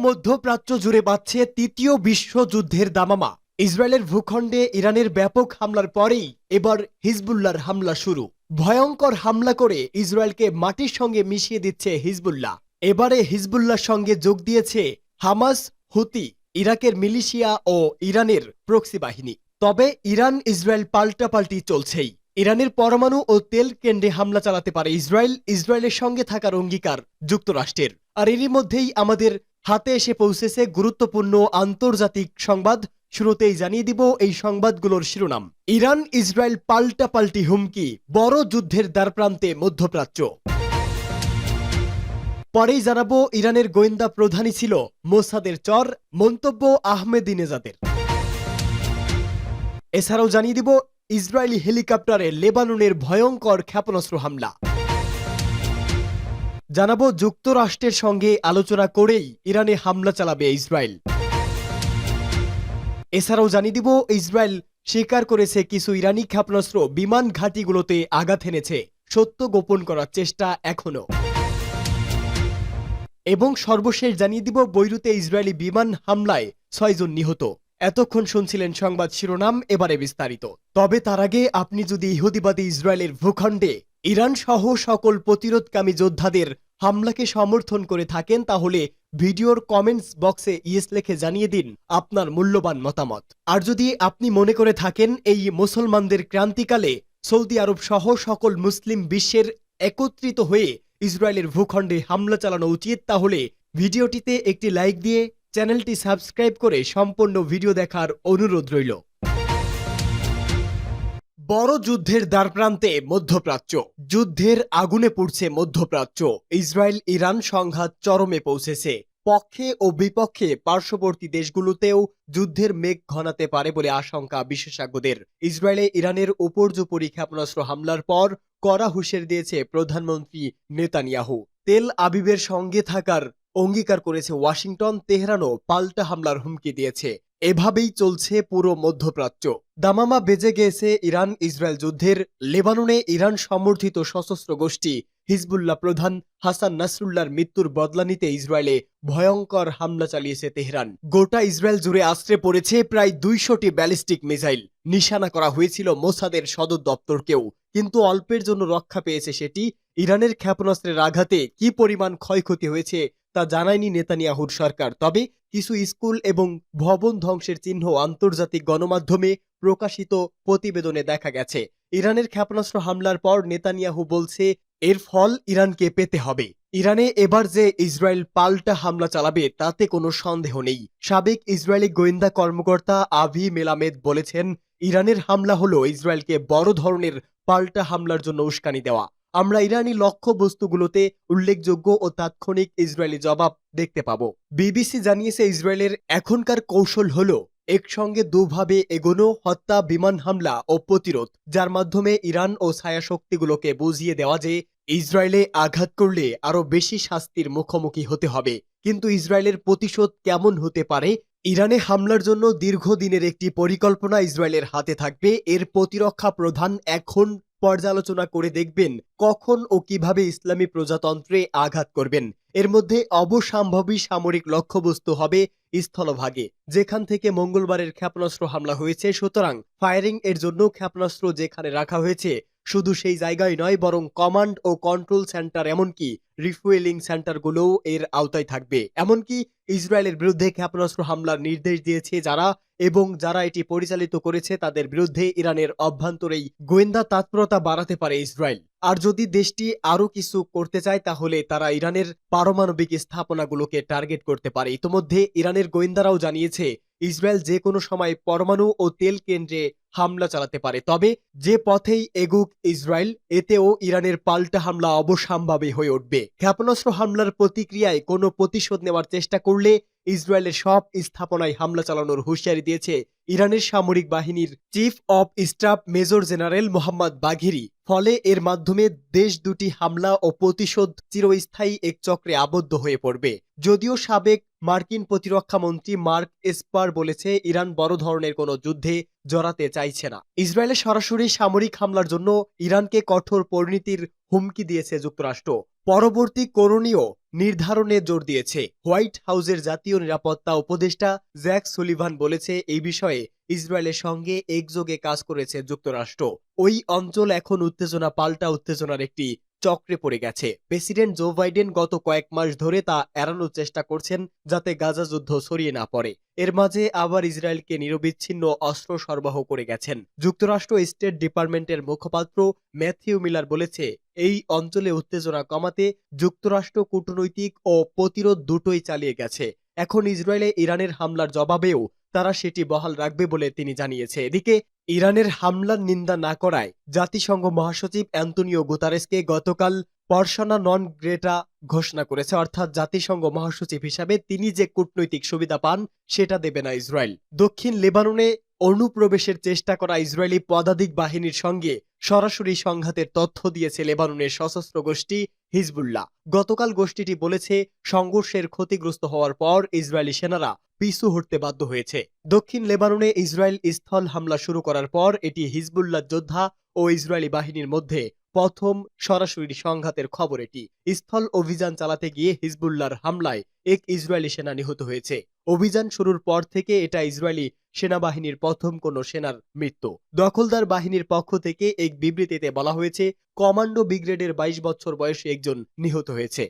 মধ্যপ্রাচ্য জুড়ে বাজছে তৃতীয় বিশ্বযুদ্ধের দামামা। ইসরায়েলের ভূখণ্ডে ইরানের ব্যাপক হামলার পরেই এবার হিজবুল্লাহর হামলা শুরু। ভয়ঙ্কর হামলা করে ইসরায়েলকে মাটির সঙ্গে মিশিয়ে দিচ্ছে হিজবুল্লাহ। এবারে হিজবুল্লাহর সঙ্গে যোগ দিয়েছে হামাস, হুতি, ইরাকের মিলিশিয়া ও ইরানের প্রক্সি বাহিনী। তবে ইরান ইসরায়েল পাল্টাপাল্টি চলছেই। ইরানের পরমাণু ও তেল কেন্দ্রে হামলা চালাতে পারে ইসরায়েল। ইসরায়েলের সঙ্গে থাকার অঙ্গীকার যুক্তরাষ্ট্রের। আর এরই মধ্যেই আমাদের হাতে এসে পৌঁছেছে গুরুত্বপূর্ণ আন্তর্জাতিক সংবাদ। শুরুতেই জানিয়ে দিব এই সংবাদগুলোর শিরোনাম। ইরান ইসরায়েল পাল্টাপাল্টি হুমকি, বড় যুদ্ধের দ্বারপ্রান্তে মধ্যপ্রাচ্য। পরেই জানাবো ইরানের গোয়েন্দা প্রধানই ছিল মোসাদের চর, মন্তব্য আহমেদিনেজাদের। এছাড়াও জানিয়ে দিব ইসরায়েলি হেলিকপ্টারে লেবাননের ভয়ঙ্কর ক্ষেপণাস্ত্র হামলা। জানাবো যুক্তরাষ্ট্রের সঙ্গে আলোচনা করেই ইরানে হামলা চালাবে ইসরায়েল। এছাড়াও জানিয়ে দিব ইসরায়েল স্বীকার করেছে কিছু ইরানি ক্ষেপণাস্ত্র বিমান ঘাঁটিগুলোতে আঘাত এনেছে, সত্য গোপন করার চেষ্টা এখনো। এবং সর্বশেষ জানিয়ে দিব বৈরুতে ইসরায়েলি বিমান হামলায় 6 জন নিহত। এতক্ষণ শুনছিলেন সংবাদ শিরোনাম, এবারে বিস্তারিত। তবে তার আগে আপনি যদি ইহুদিবাদী ইসরায়েলের ভূখণ্ডে ইরান সহ সকল প্রতিরোধকামী যোদ্ধাদের হামলাকে সমর্থন করে থাকেন তাহলে ভিডিওর কমেন্টস বক্সে ইয়েস লিখে জানিয়ে দিন আপনার মূল্যবান মতামত। আর যদি আপনি মনে করে থাকেন এই মুসলমানদের ক্রান্তিকালে সৌদি আরব সহ সকল মুসলিম বিশ্বের একত্রিত হয়ে ইসরায়েলের ভূখণ্ডে হামলা চালানো উচিত, তাহলে ভিডিওটিতে একটি লাইক দিয়ে চ্যানেলটি সাবস্ক্রাইব করে সম্পূর্ণ ভিডিও দেখার অনুরোধ রইল। বড় যুদ্ধের দ্বারপ্রান্তে মধ্যপ্রাচ্য। যুদ্ধের আগুনে পুড়ছে মধ্যপ্রাচ্য। ইসরায়েল ইরান সংঘাত চরমে পৌঁছেছে। পক্ষে ও বিপক্ষে পার্শ্ববর্তী দেশগুলোতেও যুদ্ধের মেঘ ঘনাতে পারে বলে আশঙ্কা বিশেষজ্ঞদের। ইসরায়েলে ইরানের উপর্যুপরি ক্ষেপণাস্ত্র হামলার পর কড়া হুঁশিয়ারি দিয়েছে প্রধানমন্ত্রী নেতানিয়াহু। তেল আবিবের সঙ্গে থাকার অঙ্গীকার করেছে ওয়াশিংটন। তেহরানও পাল্টা হামলার হুমকি দিয়েছে। এভাবেই চলছে পুরো মধ্যপ্রাচ্য। দামামা বেজে গিয়েছে ইরান ইসরায়েল যুদ্ধের। লেবাননে ইরান সমর্থিত সশস্ত্র গোষ্ঠী হিজবুল্লাহ প্রধান হাসান নাসরুল্লাহর মৃত্যুর বদলা নিতে ইসরায়েলে ভয়ঙ্কর হামলা চালিয়েছে তেহরান। গোটা ইসরায়েল জুড়ে আশ্রে পড়েছে প্রায় 200টি ব্যালিস্টিক মিসাইল। নিশানা করা হয়েছিল মোসাদের সদর দপ্তরকেও, কিন্তু অল্পের জন্য রক্ষা পেয়েছে সেটি। ইরানের ক্ষেপণাস্ত্রের আঘাতে কি পরিমাণ ক্ষয়ক্ষতি হয়েছে তা জানায়নি নেতানিয়াহুর সরকার। তবে কিছু স্কুল এবং ভবন ধ্বংসের চিহ্ন আন্তর্জাতিক গণমাধ্যমে প্রকাশিত প্রতিবেদনে দেখা গেছে। ইরানের ক্ষেপণাস্ত্র হামলার পর নেতানিয়াহু বলছে এর ফল ইরানকে পেতে হবে। ইরানে এবার যে ইসরায়েল পাল্টা হামলা চালাবে তাতে কোনো সন্দেহ নেই। সাবেক ইসরায়েলি গোয়েন্দা কর্মকর্তা আভি মেলামেদ বলেছেন, ইরানের হামলা হলো ইসরায়েলকে বড় ধরনের পাল্টা হামলার জন্য উস্কানি দেওয়া। আমরা ইরানি লক্ষ্যবস্তুগুলোতে উল্লেখযোগ্য ও তাৎক্ষণিক ইসরায়েলি জবাব দেখতে পাব। বিবিসি জানিয়েছে ইসরায়েলের এখনকার কৌশল হল একসঙ্গে দুভাবে এগোনো, হত্যা, বিমান হামলা ও প্রতিরোধ, যার মাধ্যমে ইরান ও ছায়া শক্তিগুলোকে বুঝিয়ে দেওয়া যে ইসরায়েলে আঘাত করলে আরো বেশি শাস্তির মুখোমুখি হতে হবে। কিন্তু ইসরায়েলের প্রতিশোধ কেমন হতে পারে? ইরানে হামলার জন্য দীর্ঘদিনের একটি পরিকল্পনা ইসরায়েলের হাতে থাকবে। এর প্রতিরক্ষা প্রধান এখন পর্যালোচনা করে দেখবেন কখন ও কিভাবে ইসলামী প্রজাতন্ত্রে আঘাত করবেন। এর মধ্যে অবসম্ভাবী সামরিক লক্ষ্যবস্তু হবে স্থলভাগে, যেখান থেকে মঙ্গলবারের ক্ষেপণাস্ত্র হামলা হয়েছে। সুতরাং ফায়ারিং এর জন্য ক্ষেপণাস্ত্র যেখানে রাখা হয়েছে শুধু সেই জায়গায় নয়, বরং কমান্ড ও কন্ট্রোল সেন্টার এমনকি রিফুয়েলিং সেন্টারগুলোও এর আওতায় থাকবে। এমনকি ইসরায়েলের বিরুদ্ধে ক্ষেপণাস্ত্র হামলার নির্দেশ দিয়েছে যারা এটি পরিচালিত করেছে তাদের বিরুদ্ধে ইরানের অভ্যন্তরেই গোয়েন্দা তৎপরতা বাড়াতে পারে ইসরায়েল। আর যদি দেশটি আরও কিছু করতে চায় তাহলে তারা ইরানের পারমাণবিক স্থাপনাগুলোকে টার্গেট করতে পারে। ইতোমধ্যে ইরানের গোয়েন্দারাও জানিয়েছে ইসরায়েল যে কোনো সময় পরমাণু ও তেল কেন্দ্রে হামলা চালাতে পারে। তবে যে পথেই এগুক ইসরায়েল, এতেও ইরানের পাল্টা হামলা অবশ্যম্ভাবী হয়ে উঠবে। ক্ষেপণাস্ত্র হামলার প্রতিক্রিয়ায় কোনো প্রতিশোধ নেওয়ার চেষ্টা করলে ইসরায়েলের সব স্থাপনায় হামলা চালানোর হুঁশিয়ারি দিয়েছে ইরানের সামরিক বাহিনীর chief of staff major general Mohammad বাঘিরি। ফলে এর মাধ্যমে দেশ দুটি হামলা ও প্রতিশোধ চিরস্থায়ী এক চক্রে আবদ্ধ হয়ে পড়বে। যদিও সাবেক মার্কিন প্রতিরক্ষা মন্ত্রী মার্ক এসপার বলেছে ইরান বড় ধরনের কোনো যুদ্ধে জড়াতে চাইছে না। ইসরায়েলের সরাসরি সামরিক হামলার জন্য ইরানকে কঠোর পরিণতির হুমকি দিয়েছে যুক্তরাষ্ট্র। পরবর্তী করণীয় নির্ধারণে জোর দিয়েছে। হোয়াইট হাউসের জাতীয় নিরাপত্তা উপদেষ্টা জ্যাক সুলিভান বলেছে, এই বিষয়ে ইসরায়েলের সঙ্গে একযোগে কাজ করেছে যুক্তরাষ্ট্র। ওই অঞ্চল এখন উত্তেজনা পাল্টা উত্তেজনার একটি চক্রে পড়ে গেছে। প্রেসিডেন্ট জো বাইডেন গত কয়েক মাস ধরে তা এড়ানোর চেষ্টা করছেন, যাতে গাজা যুদ্ধ ছড়িয়ে না পড়ে। এর মাঝে আবার ইসরায়েলকে নিরবিচ্ছিন্ন অস্ত্র সরবরাহ করে গেছেন। যুক্তরাষ্ট্র স্টেট ডিপার্টমেন্টের মুখপাত্র ম্যাথিউ মিলার বলেছে, এই অঞ্চলে উত্তেজনা কমাতে যুক্তরাষ্ট্র কূটনৈতিক ও প্রতিরোধ দুটোই চালিয়ে গেছে। এখন ইসরায়েলে ইরানের হামলার জবাবেও তারা সেটি বহাল রাখবে বলে তিনি জানিয়েছে। এদিকে ইরানের হামলার নিন্দা না করায় জাতিসংঘ মহাসচিব অ্যান্তোনিও গুতারেসকে গতকাল পারসোনা নন গ্রেটা ঘোষণা করেছে। অর্থাৎ জাতিসংঘ মহাসচিব হিসাবে তিনি যে কূটনৈতিক সুবিধা পান সেটা দেবে না ইসরায়েল। দক্ষিণ লেবাননে অনুপ্রবেশের চেষ্টা করা ইসরায়েলি পদাতিক বাহিনীর সঙ্গে সরাসরি সংঘাতের তথ্য দিয়েছে লেবাননের সশস্ত্র গোষ্ঠী হিজবুল্লাহ। গতকাল গোষ্ঠীটি বলেছে, সংঘর্ষের ক্ষতিগ্রস্ত হওয়ার পর ইসরায়েলি সেনারা পিছু হটতে বাধ্য হয়েছে। দক্ষিণ লেবাননে ইসরায়েল স্থল হামলা শুরু করার পর এটি হিজবুল্লাহ যোদ্ধা ও ইসরায়েলি বাহিনীর মধ্যে প্রথম সরাসরি সংঘাতের খবর। এটি স্থল অভিযান চালাতে গিয়ে হিজবুল্লাহর হামলায় এক ইসরায়েলি সেনা নিহত হয়েছে। অভিযান শুরুর পর থেকে এটা ইসরায়েলি সেনাবাহিনীর প্রথম কোনো সেনার মৃত্যু। দখলদার বাহিনীর পক্ষ থেকে এক বিবৃতিতে বলা হয়েছে, কমান্ডো ব্রিগেডের 22 বছর বয়সী একজন নিহত হয়েছে।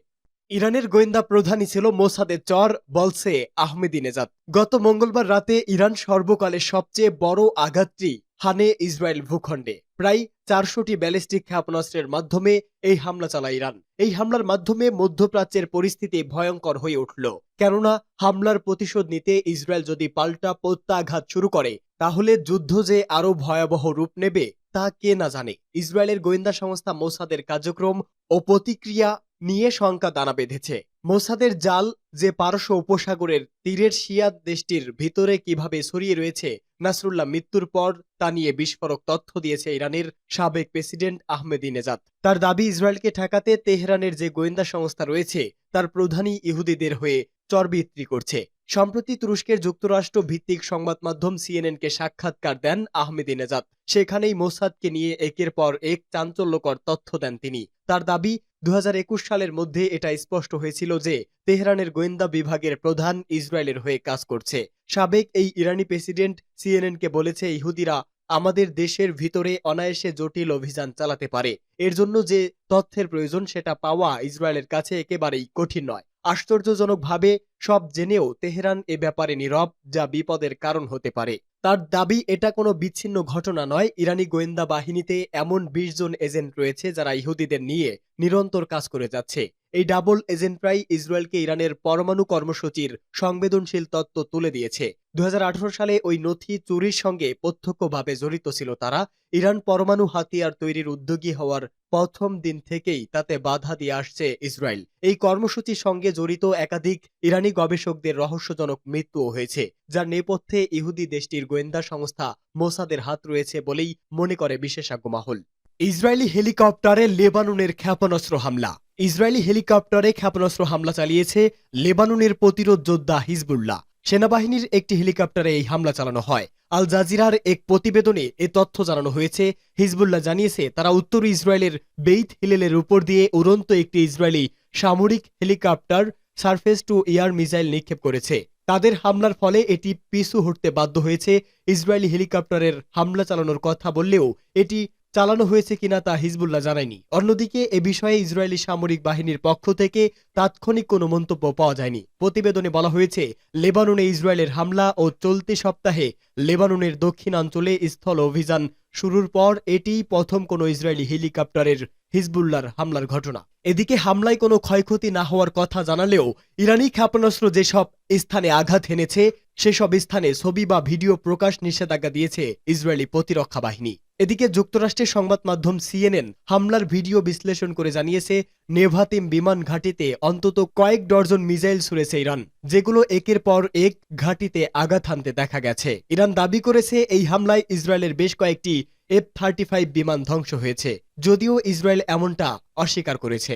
ইরানের গোয়েন্দা প্রধানই ছিল মোসাদের চর, বলছে আহমেদিনেজাদ। গত মঙ্গলবার রাতে ইরান সর্বকালের সবচেয়ে বড় আঘাতটি হানে ইসরায়েল ভূখণ্ডে। প্রায় 400টি ব্যালিস্টিক ক্ষেপণাস্ত্রের মাধ্যমে এই হামলা চালায় ইরান। এই হামলার মাধ্যমে মধ্যপ্রাচ্যের পরিস্থিতি ভয়ঙ্কর হয়ে উঠল। কেননা হামলার প্রতিশোধ নিতে ইসরায়েল যদি পাল্টা প্রত্যাঘাত শুরু করে, তাহলে যুদ্ধ যে আরো ভয়াবহ রূপ নেবে তা কে না জানে। ইসরায়েলের গোয়েন্দা সংস্থা মোসাদের কার্যক্রম ও প্রতিক্রিয়া নিয়ে শঙ্কা দানা বেঁধেছে। মোসাদের জাল যে পারস্য উপসাগরের তীরের শিয়া দেশটির ভিতরে কিভাবে ছড়িয়ে রয়েছে, নাসরুল্লাহ মৃত্যুর পর তা নিয়ে বিস্ফোরক তথ্য দিয়েছে ইরানের সাবেক প্রেসিডেন্ট আহমেদিনেজাদ। তার দাবি, ইসরায়েলকে ঠেকাতে তেহরানের যে গোয়েন্দা সংস্থা রয়েছে তার প্রধানই ইহুদিদের হয়ে চরবিক্রি করছে। সম্প্রতি তুরস্কের যুক্তরাষ্ট্র ভিত্তিক সংবাদ মাধ্যম সিএনএনকে সাক্ষাৎকার দেন আহমেদিনেজাদ। সেখানেই মোসাদকে নিয়ে একের পর এক চাঞ্চল্যকর তথ্য দেন তিনি। তার দাবি, 2021 সালের মধ্যে এটা স্পষ্ট হয়েছিল যে তেহরানের গোয়েন্দা বিভাগের প্রধান ইসরায়েলের হয়ে কাজ করছে। সাবেক এই ইরানি প্রেসিডেন্ট সিএনএনকে বলেছে, ইহুদিরা আমাদের দেশের ভিতরে অনায়াসে জটিল অভিযান চালাতে পারে। এর জন্য যে তথ্যের প্রয়োজন সেটা পাওয়া ইসরায়েলের কাছে একেবারেই কঠিন নয়। আশ্চর্যজনকভাবে সব জেনেও তেহরান এ ব্যাপারে নীরব, যা বিপদের কারণ হতে পারে। তার দাবি, এটা কোনো বিচ্ছিন্ন ঘটনা নয়। ইরানি গোয়েন্দা বাহিনীতে এমন 20 জন এজেন্ট রয়েছে যারা ইহুদিদের নিয়ে নিরন্তর কাজ করে যাচ্ছে। এই ডাবল এজেন্টরাই ইসরায়েলকে ইরানের পরমাণু কর্মসূচির সংবেদনশীল তত্ত্ব তুলে দিয়েছে। 2018 সালে ওই নথি চুরির সঙ্গে প্রত্যক্ষভাবে জড়িত ছিল তারা। ইরান পরমাণু হাতিয়ার তৈরির উদ্যোগী হওয়ার প্রথম দিন থেকেই তাতে বাধা দিয়ে আসছে ইসরায়েল। এই কর্মসূচির সঙ্গে জড়িত একাধিক ইরানি গবেষকদের রহস্যজনক মৃত্যুও হয়েছে, যার নেপথ্যে ইহুদি দেশটির গোয়েন্দা সংস্থা মোসাদের হাত রয়েছে বলেই মনে করে বিশেষজ্ঞ মহল। ইসরায়েলি হেলিকপ্টারে লেবাননের ক্ষেপণাস্ত্র হামলা। ইসরায়েলি হেলিকপ্টারে ক্ষেপণাস্ত্র হামলা চালিয়েছে লেবাননের প্রতিরোধ যোদ্ধা হিজবুল্লাহ। সেনাবাহিনীর একটি হেলিকপ্টারে এই হামলা চালানো হয়। আল জাজিরার এক প্রতিবেদনে এ তথ্য জানানো হয়েছে। হিজবুল্লাহ জানিয়েছে, তারা উত্তর ইসরায়েলের বেইত হিলেলের উপর দিয়ে উড়ন্ত একটি ইসরায়েলি সামরিক helicopter surface two air missile নিক্ষেপ করেছে। তাদের হামলার ফলে এটি পিছু হটতে বাধ্য হয়েছে। ইসরায়েলি হেলিকপ্টারের হামলা চালানোর কথা বললেও এটি চালানো হয়েছে কিনা তা হিজবুল্লাহ জানায়নি। অন্যদিকে এ বিষয়ে ইসরায়েলি সামরিক বাহিনীর পক্ষ থেকে তাৎক্ষণিক কোনো মন্তব্য পাওয়া যায়নি। প্রতিবেদনে বলা হয়েছে, লেবাননে ইসরায়েলের হামলা ও চলতি সপ্তাহে লেবাননের দক্ষিণাঞ্চলে স্থল অভিযান শুরুর পর এটিই প্রথম কোনো ইসরায়েলি হেলিকপ্টারের হিজবুল্লাহর হামলার ঘটনা। এদিকে হামলায় কোনো ক্ষয়ক্ষতি না হওয়ার কথা জানালেও ইরানি ক্ষেপণাস্ত্র যেসব স্থানে আঘাত হেনেছে সেসব স্থানে ছবি বা ভিডিও প্রকাশ নিষেধাজ্ঞা দিয়েছে ইসরায়েলি প্রতিরক্ষা বাহিনী। এদিকে যুক্তরাষ্ট্রের সংবাদ মাধ্যম সিএনএন হামলার ভিডিও বিশ্লেষণ করে জানিয়েছে, নেভাতিম বিমান ঘাঁটিতে অন্তত কয়েক ডজন মিসাইল ছুড়েছে ইরান, যেগুলো একের পর এক ঘাঁটিতে আঘাত হানতে দেখা গেছে। ইরান দাবি করেছে, এই হামলায় ইসরায়েলের বেশ কয়েকটি F-35 বিমান ধ্বংস হয়েছে, যদিও ইসরায়েল এমনটা অস্বীকার করেছে।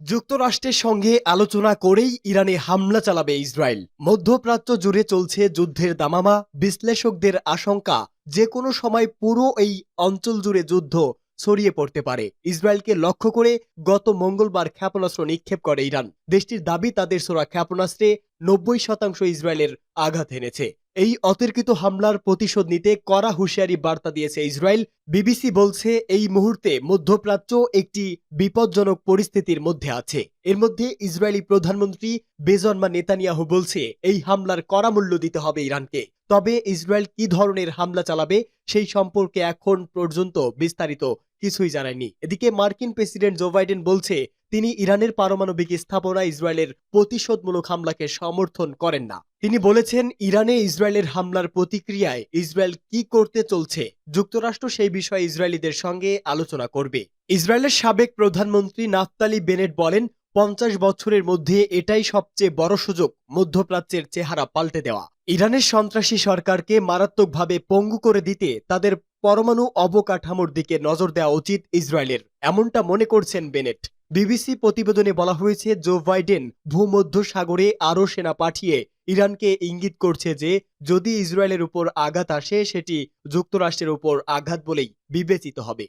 যুক্তরাষ্ট্রের সঙ্গে আলোচনা করেই ইরানে হামলা চালাবে ইসরায়েল। মধ্যপ্রাচ্য জুড়ে চলছে যুদ্ধের দামামা। বিশ্লেষকদের আশঙ্কা, যে কোনো সময় পুরো এই অঞ্চল জুড়ে যুদ্ধ ছড়িয়ে পড়তে পারে। ইসরায়েলকে লক্ষ্য করে গত মঙ্গলবার ক্ষেপণাস্ত্র নিক্ষেপ করে ইরান। দেশটির দাবি, তাদের ছোড়া ক্ষেপণাস্ত্রে 90% ইসরায়েলের আঘাত এনেছে। এই অতর্কিত হামলার প্রতিশোধ নিতে কড়া হুঁশিয়ারি বার্তা দিয়েছে ইসরায়েল। বিবিসি বলছে, এই মুহূর্তে মধ্যপ্রাচ্য একটি বিপজ্জনক পরিস্থিতির মধ্যে আছে। এর মধ্যে ইসরায়েলি প্রধানমন্ত্রী বেঞ্জামিন নেতানিয়াহু বলছে, এই হামলার কড়া মূল্য দিতে হবে ইরানকে। তবে ইসরায়েল কি ধরনের হামলা চালাবে সেই সম্পর্কে এখন পর্যন্ত বিস্তারিত কিছুই জানায়নি। এদিকে মার্কিন প্রেসিডেন্ট জো বাইডেন বলছে, তিনি ইরানের পারমাণবিক স্থাপনায় ইসরায়েলের প্রতিশোধমূলক হামলাকে সমর্থন করেন না। তিনি বলেছেন, ইরানে ইসরায়েলের হামলার প্রতিক্রিয়ায় ইসরায়েল কি করতে চলছে, যুক্তরাষ্ট্র সেই বিষয়ে ইসরায়েলিদের সঙ্গে আলোচনা করবে। ইসরায়েলের সাবেক প্রধানমন্ত্রী নাফতালি বেনেট বলেন, 50 বছরের মধ্যে এটাই সবচেয়ে বড় সুযোগ মধ্যপ্রাচ্যের চেহারা পাল্টে দেওয়া। ইরানের সন্ত্রাসী সরকারকে মারাত্মকভাবে পঙ্গু করে দিতে তাদের পরমাণু অবকাঠামোর দিকে নজর দেওয়া উচিত ইসরায়েলের, এমনটা মনে করছেন বেনেট। বিবিসি প্রতিবেদনে বলা হয়েছে, জো বাইডেন ভূমধ্য সাগরে আরও সেনা পাঠিয়ে ইরানকে ইঙ্গিত করছে যে যদি ইসরায়েলের উপর আঘাত আসে সেটি যুক্তরাষ্ট্রের উপর আঘাত বলেই বিবেচিত হবে।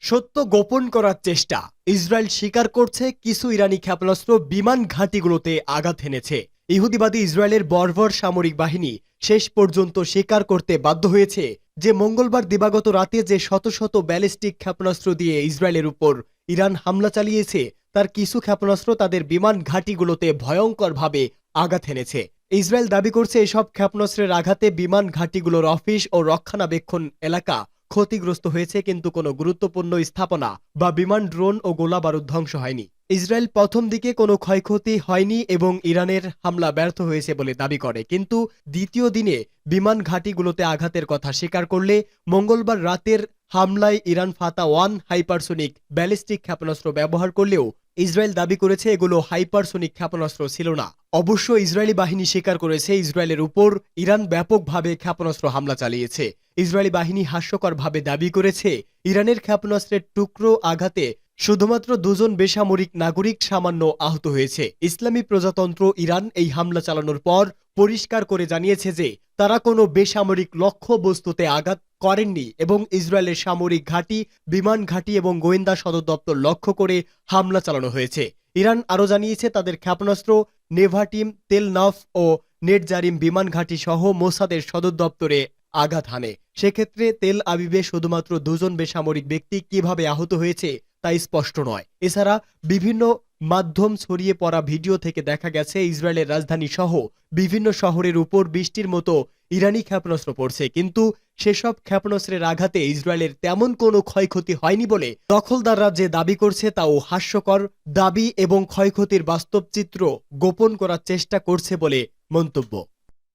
সত্য গোপন করার চেষ্টা। ইসরায়েল স্বীকার করছে, কিছু ইরানি ক্ষেপণাস্ত্র বিমান ঘাঁটিগুলোতে আঘাত হেনেছে। ইহুদিবাদী ইসরায়েলের বর্বর সামরিক বাহিনী শেষ পর্যন্ত স্বীকার করতে বাধ্য হয়েছে যে মঙ্গলবার দিবাগত রাতে যে শত শত ব্যালিস্টিক ক্ষেপণাস্ত্র দিয়ে ইসরায়েলের উপর ইরান হামলা চালিয়েছে তার কিছু ক্ষেপণাস্ত্র তাদের বিমান ঘাঁটিগুলোতে ভয়ঙ্করভাবে আঘাত হেনেছে। ইসরায়েল দাবি করছে, এসব ক্ষেপণাস্ত্রের আঘাতে বিমান ঘাঁটিগুলোর অফিস ও রক্ষণাবেক্ষণ এলাকা ক্ষতিগ্রস্ত হয়েছে, কিন্তু কোনো গুরুত্বপূর্ণ স্থাপনা বা বিমান, ড্রোন ও গোলাবারুদ ধ্বংস হয়নি। ইসরায়েল প্রথম দিকে কোনো ক্ষয়ক্ষতি হয়নি এবং ইরানের হামলা ব্যর্থ হয়েছে বলে দাবি করে, কিন্তু দ্বিতীয় দিনে বিমান ঘাঁটিগুলোতে আঘাতের কথা স্বীকার করলে মঙ্গলবার রাতের হামলায় ইরান ফাতা-1 হাইপারসোনিক ব্যালিস্টিক ক্ষেপণাস্ত্র ব্যবহার করলেও ইসরায়েল দাবি করেছে এগুলো হাইপারসোনিক ক্ষেপণাস্ত্র ছিল না। অবশ্য ইসরায়েলি বাহিনী স্বীকার করেছে, ইসরায়েলের উপর ইরান ব্যাপকভাবে ক্ষেপণাস্ত্র হামলা চালিয়েছে। ইসরায়েলি বাহিনী হাস্যকরভাবে দাবি করেছে, ইরানের ক্ষেপণাস্ত্রের টুকরো আঘাতে শুধুমাত্র 2 জন বেসামরিক নাগরিক সামান্য আহত হয়েছে। ইসলামী প্রজাতন্ত্র ইরান এই হামলা চালানোর পর পরিষ্কার করে জানিয়েছে যে তারা কোনো বেসামরিক লক্ষ্য বস্তুতে আঘাত করেননি এবং ইসরায়েলের সামরিক ঘাঁটি, বিমান ঘাঁটি এবং গোয়েন্দা সদর দপ্তর লক্ষ্য করে হামলা চালানো হয়েছে। ইরান আরও জানিয়েছে, তাদের ক্ষেপণাস্ত্র নেভাটিম, তেল নাফ ও নেটজারিম বিমান ঘাঁটি সহ মোসাদের সদর দপ্তরে আঘাত হানে। সেক্ষেত্রে তেল আবিবে শুধুমাত্র 2 জন বেসামরিক ব্যক্তি কিভাবে আহত হয়েছে তা স্পষ্ট নয়। এছাড়া বিভিন্ন মাধ্যম ছড়িয়ে পড়া ভিডিও থেকে দেখা গেছে ইসরায়েলের রাজধানী সহ বিভিন্ন শহরের উপর বৃষ্টির মতো ইরানি ক্ষেপণাস্ত্র পড়ছে, কিন্তু সেসব ক্ষেপণাস্ত্রের আঘাতে ইসরায়েলের তেমন কোনো ক্ষয়ক্ষতি হয়নি বলে দখলদাররা যে দাবি করছে তাও হাস্যকর দাবি এবং ক্ষয়ক্ষতির বাস্তব চিত্র গোপন করার চেষ্টা করছে বলে মন্তব্য।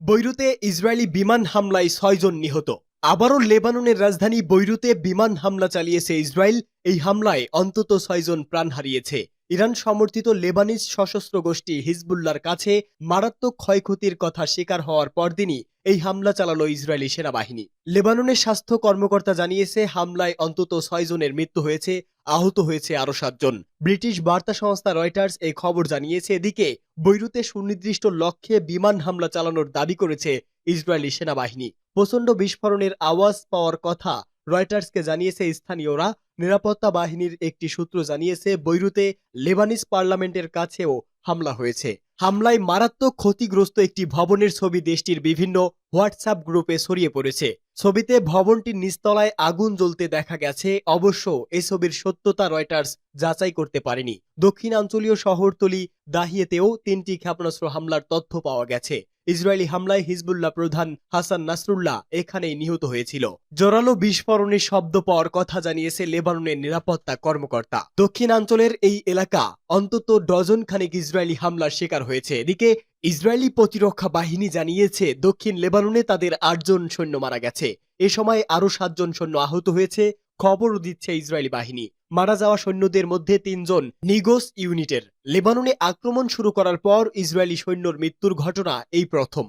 বৈরুতে ইসরায়েলি বিমান হামলায় 6 জন নিহত। আবারও লেবাননের রাজধানী বৈরুতে বিমান হামলা চালিয়েছে ইসরায়েল। এই হামলায় অন্তত 6 জন প্রাণ হারিয়েছে। ইরান সমর্থিত লেবানিজ সশস্ত্র গোষ্ঠী হিজবুল্লাহর কাছে মারাত্মক ক্ষয়ক্ষতির কথা স্বীকার হওয়ার পরদিনই এই হামলা চালালো ইসরায়েলি সেনাবাহিনী। লেবাননের স্বাস্থ্য কর্মকর্তা জানিয়েছে, হামলায় অন্তত 6 জনের মৃত্যু হয়েছে, আহত হয়েছে আরও 7 জন। ব্রিটিশ বার্তা সংস্থা রয়টার্স এই খবর জানিয়েছে। এদিকে বৈরুতে সুনির্দিষ্ট লক্ষ্যে বিমান হামলা চালানোর দাবি করেছে ইসরায়েলি সেনাবাহিনী। প্রচণ্ড বিস্ফোরণের আওয়াজ পাওয়ার কথা রয়টার্সকে জানিয়েছে স্থানীয়রা। নিরাপত্তা বাহিনীর একটি সূত্র জানিয়েছে, বৈরুতে লেবানিজ পার্লামেন্টের কাছেও হামলা হয়েছে। হামলায় মারাত্মক ক্ষতিগ্রস্ত একটি ভবনের ছবি দেশটির বিভিন্ন হোয়াটসঅ্যাপ গ্রুপে ছড়িয়ে পড়েছে। ছবিতে ভবনটির নিচতলায় আগুন জ্বলতে দেখা গেছে। অবশ্য এই ছবির সত্যতা রয়টার্স যাচাই করতে পারেনি। দক্ষিণাঞ্চলীয় শহরতলি দাহিয়েতেও 3টি ক্ষেপণাস্ত্র হামলার তথ্য পাওয়া গেছে। ইসরায়েলি হামলায় হিজবুল্লাহ প্রধান হাসান নাসরুল্লাহ এখানেই নিহত হয়েছিল। জোরালো বিস্ফোরণের শব্দ পাওয়ার কথা জানিয়েছে লেবাননের নিরাপত্তা কর্মকর্তা। দক্ষিণাঞ্চলের এই এলাকা অন্তত ডজন খানেক ইসরায়েলি হামলার শিকার হয়েছে। এদিকে ইসরায়েলি প্রতিরক্ষা বাহিনী জানিয়েছে, দক্ষিণ লেবাননে তাদের 8 জন সৈন্য মারা গেছে। এ সময় আরও 7 জন সৈন্য আহত হয়েছে খবরও দিচ্ছে ইসরায়েলি বাহিনী। মারা যাওয়া সৈন্যদের মধ্যে 3 জন নিগোস ইউনিটের। লেবাননে আক্রমণ শুরু করার পর ইসরায়েলি সৈন্যর মৃত্যুর ঘটনা এই প্রথম।